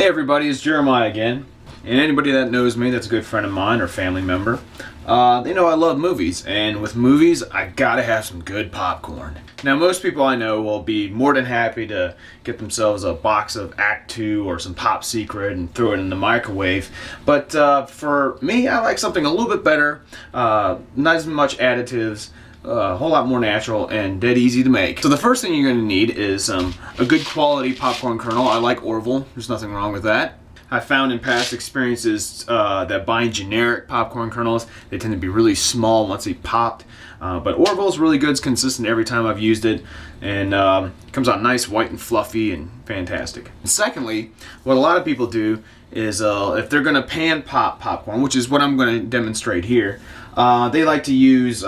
Hey everybody, it's Jeremiah again. And anybody that knows me that's a good friend of mine or family member, they know I love movies. And with movies, I gotta have some good popcorn. Now most people I know will be more than happy to get themselves a box of Act 2 or some Pop Secret and throw it in the microwave. But for me, I like something a little bit better, not as much additives, a whole lot more natural and dead easy to make. So the first thing you're going to need is a good quality popcorn kernel. I like Orville. There's nothing wrong with that. I found in past experiences that buying generic popcorn kernels, they tend to be really small once they popped. But Orville's really good. It's consistent every time I've used it, and comes out nice, white and fluffy and fantastic. And secondly, what a lot of people do is if they're going to pan pop popcorn, which is what I'm going to demonstrate here, they like to use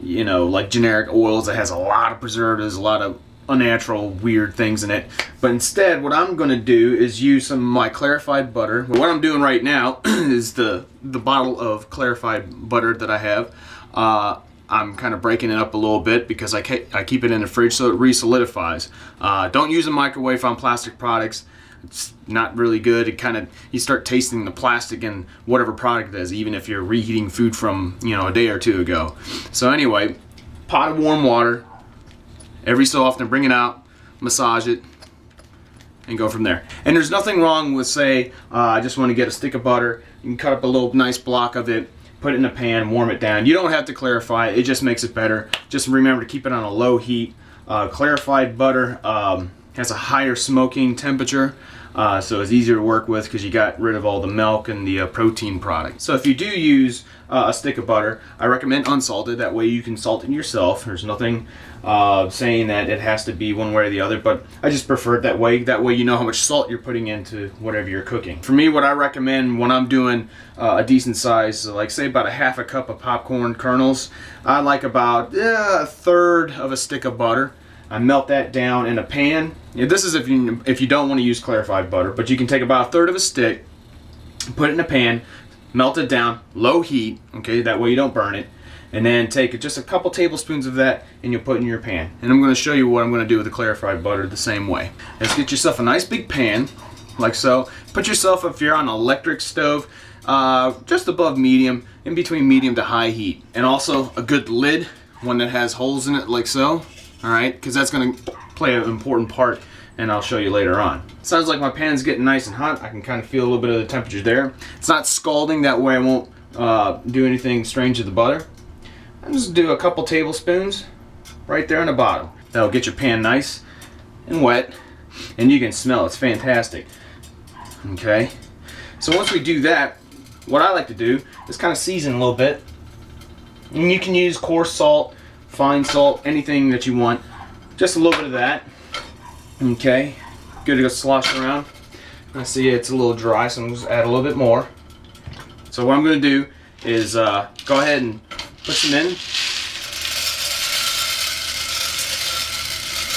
like generic oils that has a lot of preservatives, a lot of unnatural weird things in it. But instead what I'm going to do is use some of my clarified butter. What I'm doing right now is the bottle of clarified butter that I have. I'm kind of breaking it up a little bit because I keep it in the fridge so it re-solidifies. Don't use a microwave on plastic products. It's not really good. You start tasting the plastic in whatever product it is, even if you're reheating food from a day or two ago. So anyway, pot of warm water. Every so often, bring it out, massage it, and go from there. And there's nothing wrong with, say, I just want to get a stick of butter. You can cut up a little nice block of it, put it in a pan, warm it down. You don't have to clarify it. It just makes it better. Just remember to keep it on a low heat. Clarified butter has a higher smoking temperature, so it's easier to work with because you got rid of all the milk and the protein product. So if you do use a stick of butter, I recommend unsalted. That way you can salt it yourself. There's nothing saying that it has to be one way or the other, but I just prefer it that way. That way you know how much salt you're putting into whatever you're cooking. For me, what I recommend when I'm doing a decent size, like say about a half a cup of popcorn kernels, I like about a third of a stick of butter. I melt that down in a pan. This is if you don't want to use clarified butter, but you can take about a third of a stick, put it in a pan, melt it down, low heat, okay, that way you don't burn it, and then take just a couple tablespoons of that and you'll put it in your pan. And I'm going to show you what I'm going to do with the clarified butter the same way. Let's get yourself a nice big pan, like so. Put yourself, if you're on an electric stove, just above medium, in between medium to high heat. And also a good lid, one that has holes in it like so. Alright, because that's going to play an important part, and I'll show you later on. Sounds like my pan's getting nice and hot. I can kind of feel a little bit of the temperature there. It's not scalding, that way I won't do anything strange to the butter. I'm just do a couple tablespoons right there on the bottom. That'll get your pan nice and wet, and you can smell it's fantastic. Okay, so once we do that, what I like to do is kind of season a little bit. And you can use coarse salt, fine salt, anything that you want. Just a little bit of that. Okay, good to go slosh around. I see it's a little dry, so I'm just add a little bit more. So what I'm going to do is go ahead and put some in.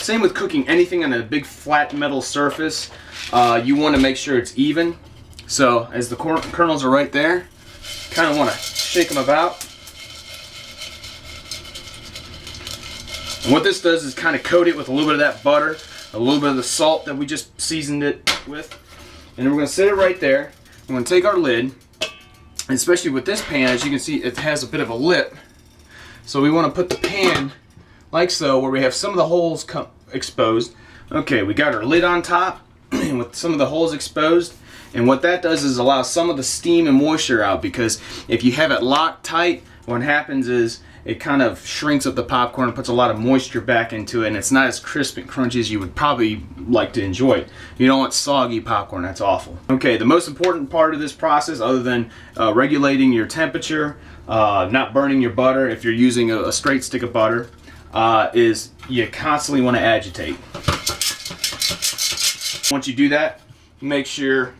Same with cooking anything on a big flat metal surface. You want to make sure it's even. So as the kernels are right there, kind of want to shake them about. And what this does is kind of coat it with a little bit of that butter, a little bit of the salt that we just seasoned it with. And then we're going to sit it right there. We're going to take our lid, and especially with this pan, as you can see, it has a bit of a lip. So we want to put the pan like so, where we have some of the holes exposed. Okay, we got our lid on top with some of the holes exposed. And what that does is allow some of the steam and moisture out, because if you have it locked tight, what happens is it kind of shrinks up the popcorn and puts a lot of moisture back into it, and it's not as crisp and crunchy as you would probably like to enjoy it. You don't want soggy popcorn, that's awful. Okay, the most important part of this process, other than regulating your temperature, not burning your butter if you're using a straight stick of butter, is you constantly want to agitate. Once you do that, make sure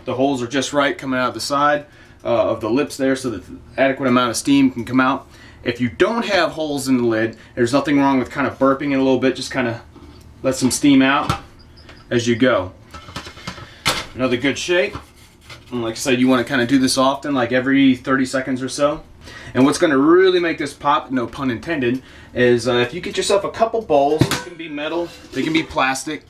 the holes are just right coming out the side of the lips there, so that the adequate amount of steam can come out. If you don't have holes in the lid, there's nothing wrong with kind of burping it a little bit. Just kind of let some steam out as you go. Another good shake. And like I said, you want to kind of do this often, like every 30 seconds or so. And what's going to really make this pop, no pun intended, is if you get yourself a couple bowls. They can be metal, they can be plastic.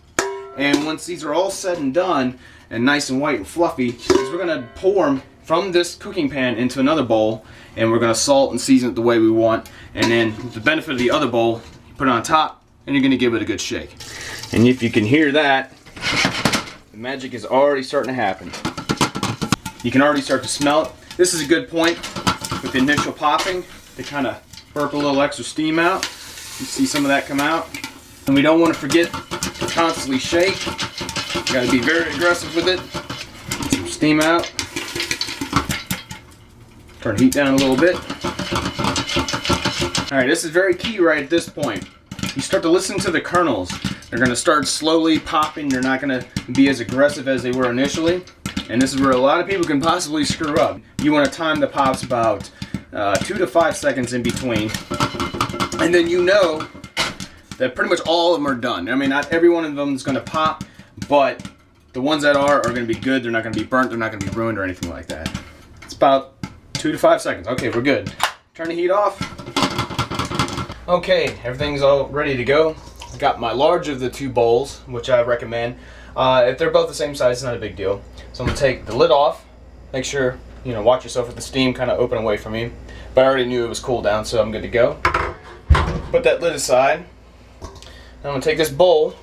And once these are all said and done, and nice and white and fluffy is we're gonna pour them from this cooking pan into another bowl, and we're gonna salt and season it the way we want. And then the benefit of the other bowl, you put it on top, and you're gonna give it a good shake. And if you can hear that, the magic is already starting to happen. You can already start to smell it. This is a good point with the initial popping to kind of burp a little extra steam out. You see some of that come out. And we don't want to forget to constantly shake. You got to be very aggressive with it. Get some steam out. Turn the heat down a little bit. Alright, this is very key right at this point. You start to listen to the kernels. They're going to start slowly popping. They're not going to be as aggressive as they were initially. And this is where a lot of people can possibly screw up. You want to time the pops about 2 to 5 seconds in between. And then you know that pretty much all of them are done. I mean, not every one of them is going to pop, but the ones that are going to be good. They're not going to be burnt. They're not going to be ruined or anything like that. It's about 2 to 5 seconds. Okay, we're good. Turn the heat off. Okay, everything's all ready to go. I got my large of the 2 bowls, which I recommend. If they're both the same size, it's not a big deal. So I'm going to take the lid off. Make sure, watch yourself with the steam kind of open away from you. But I already knew it was cooled down, so I'm good to go. Put that lid aside. Now I'm going to take this bowl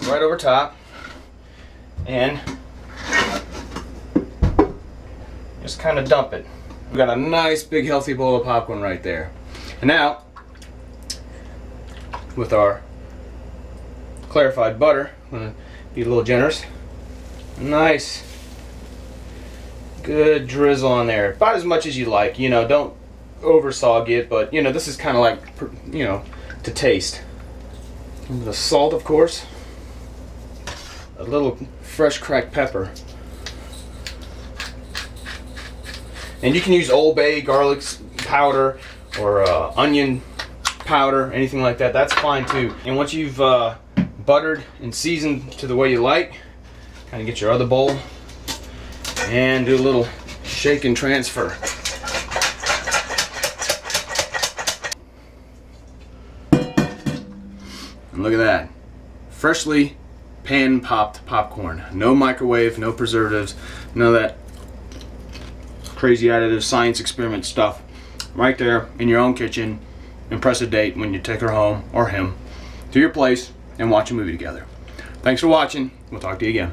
right over top and just kind of dump it. We've got a nice big healthy bowl of popcorn right there. And now, with our clarified butter, I'm going to be a little generous. Nice good drizzle on there, about as much as you like. Don't oversog it, but this is kind of like, to taste. And the salt, of course, a little fresh cracked pepper, and you can use Old Bay garlic powder or onion powder, anything like that. That's fine too. And once you've buttered and seasoned to the way you like, kind of get your other bowl and do a little shake and transfer. And look at that. Freshly pan popped popcorn. No microwave, no preservatives, none of that crazy additive science experiment stuff. Right there in your own kitchen. Impress a date when you take her home or him to your place and watch a movie together. Thanks for watching. We'll talk to you again.